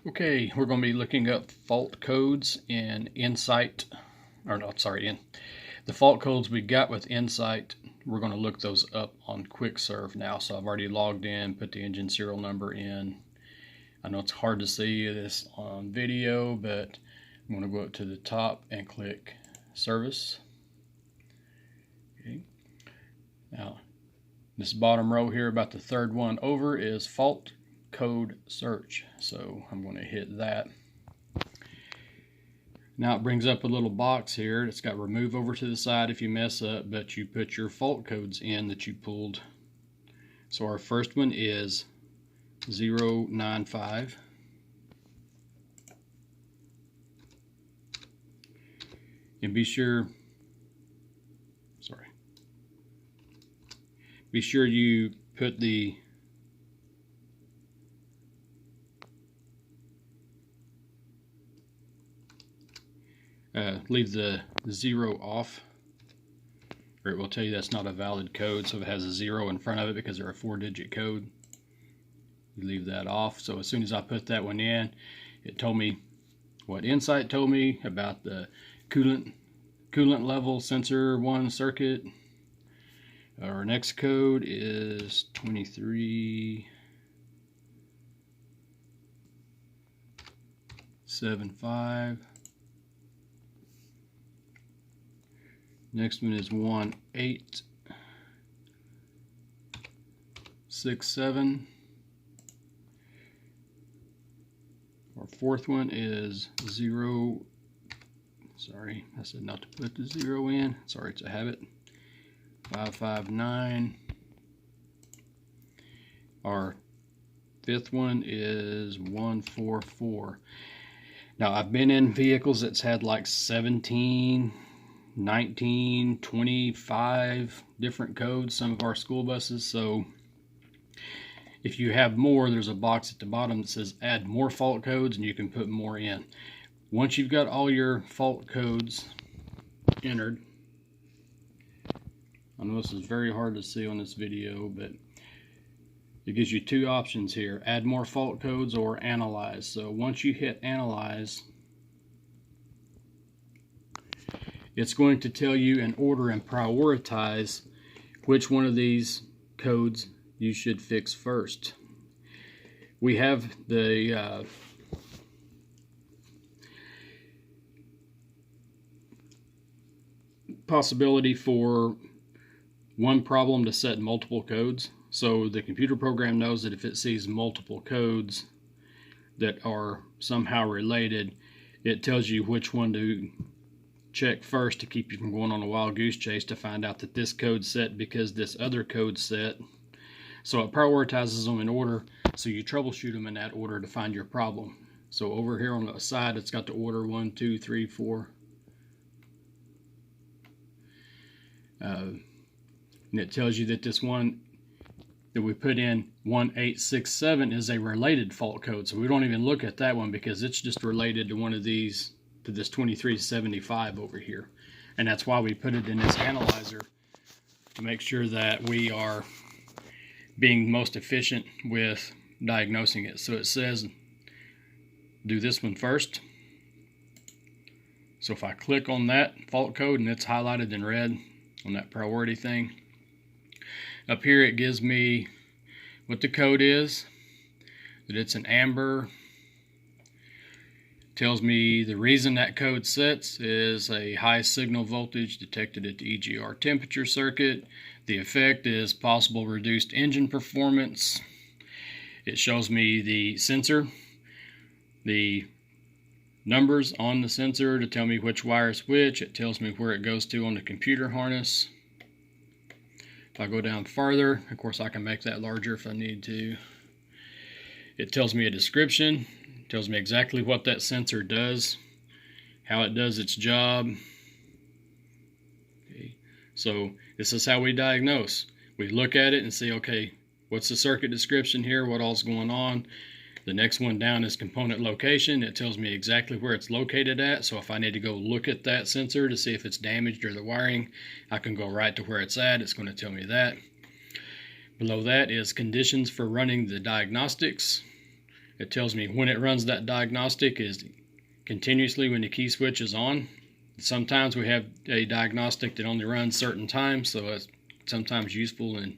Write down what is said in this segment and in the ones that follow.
Okay, we're going to be looking up fault codes in Insight, or no, sorry, in the fault codes we got with Insight. We're going to look those up on quickserve now. So I've already logged in, put the engine serial number in. I know it's hard to see this on video, but I'm going to go up to the top and click Service. Okay. Now, this bottom row here, about the third one over, is Fault Code Search. So I'm going to hit that. Now it brings up a little box here. It's got remove over to the side if you mess up, but you put your fault codes in that you pulled. So our first one is 095. And be sure you put the leave the 0 off, or it will tell you that's not a valid code. So if it has a 0 in front of it because they're a 4-digit code, you leave that off. So as soon as I put that one in, it told me what Insight told me about the coolant level sensor 1 circuit. Our next code is 2375. Next one is 1867. Our fourth one is 0. Sorry, I said not to put the 0 in. Sorry, it's a habit. 559. Our fifth one is 144. Now I've been in vehicles that's had like 17, 19, 25 different codes, some of our school buses. So if you have more, there's a box at the bottom that says add more fault codes, and you can put more in. Once you've got all your fault codes entered, I know this is very hard to see on this video, but it gives you two options here: add more fault codes or analyze. So once you hit analyze, it's going to tell you in order and prioritize which one of these codes you should fix first. We have the possibility for one problem to set multiple codes. So the computer program knows that if it sees multiple codes that are somehow related, it tells you which one to check first to keep you from going on a wild goose chase to find out that this code's set because this other code's set. So it prioritizes them in order, so you troubleshoot them in that order to find your problem. So over here on the side, it's got the order 1, 2, 3, 4. And it tells you that this one that we put in 1867 is a related fault code. So we don't even look at that one because it's just related to one of these, to this 2375 over here. And that's why we put it in this analyzer, to make sure that we are being most efficient with diagnosing it. So it says do this one first. So if I click on that fault code and it's highlighted in red on that priority thing, up here it gives me what the code is, that it's an amber. Tells me the reason that code sets is a high signal voltage detected at the EGR temperature circuit. The effect is possible reduced engine performance. It shows me the sensor, the numbers on the sensor to tell me which wire is which. It tells me where it goes to on the computer harness. If I go down farther, of course I can make that larger if I need to. It tells me a description. It tells me exactly what that sensor does, how it does its job. Okay. So this is how we diagnose. We look at it and see, okay, what's the circuit description here? What all's going on? The next one down is component location. It tells me exactly where it's located at. So if I need to go look at that sensor to see if it's damaged or the wiring, I can go right to where it's at. It's going to tell me that. Below that is conditions for running the diagnostics. It tells me when it runs that diagnostic is continuously when the key switch is on. Sometimes we have a diagnostic that only runs certain times, so it's sometimes useful in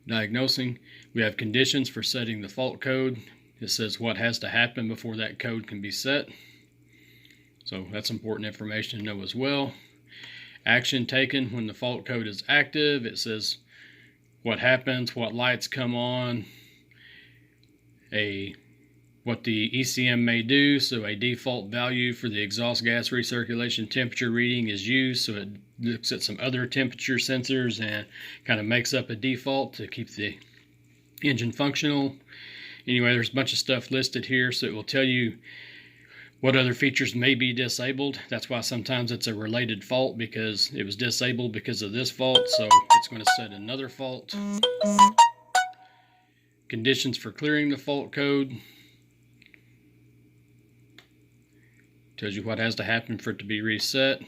diagnosing. We have conditions for setting the fault code. It says what has to happen before that code can be set. So that's important information to know as well. Action taken when the fault code is active. It says what happens, what lights come on, what the ECM may do. So a default value for the exhaust gas recirculation temperature reading is used. So it looks at some other temperature sensors and kind of makes up a default to keep the engine functional. Anyway, there's a bunch of stuff listed here, so it will tell you what other features may be disabled. That's why sometimes it's a related fault, because it was disabled because of this fault, so it's going to set another fault. Conditions for clearing the fault code. Tells you what has to happen for it to be reset.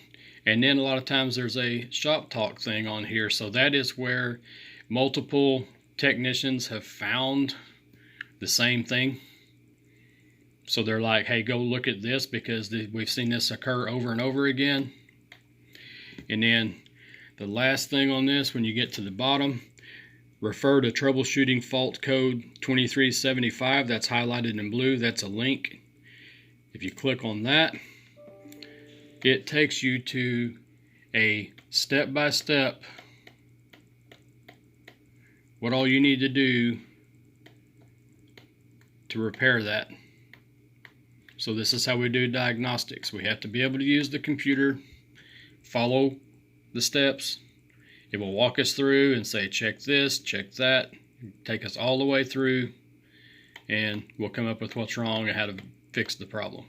And then a lot of times there's a shop talk thing on here, so that is where multiple technicians have found the same thing. So they're like, hey, go look at this because we've seen this occur over and over again. And then the last thing on this, when you get to the bottom, refer to troubleshooting fault code 2375. That's highlighted in blue. That's a link. If you click on that, it takes you to a step-by-step what all you need to do to repair that. So this is how we do diagnostics. We have to be able to use the computer, follow the steps. It will walk us through and say, check this, check that, take us all the way through, and we'll come up with what's wrong and how to fix the problem.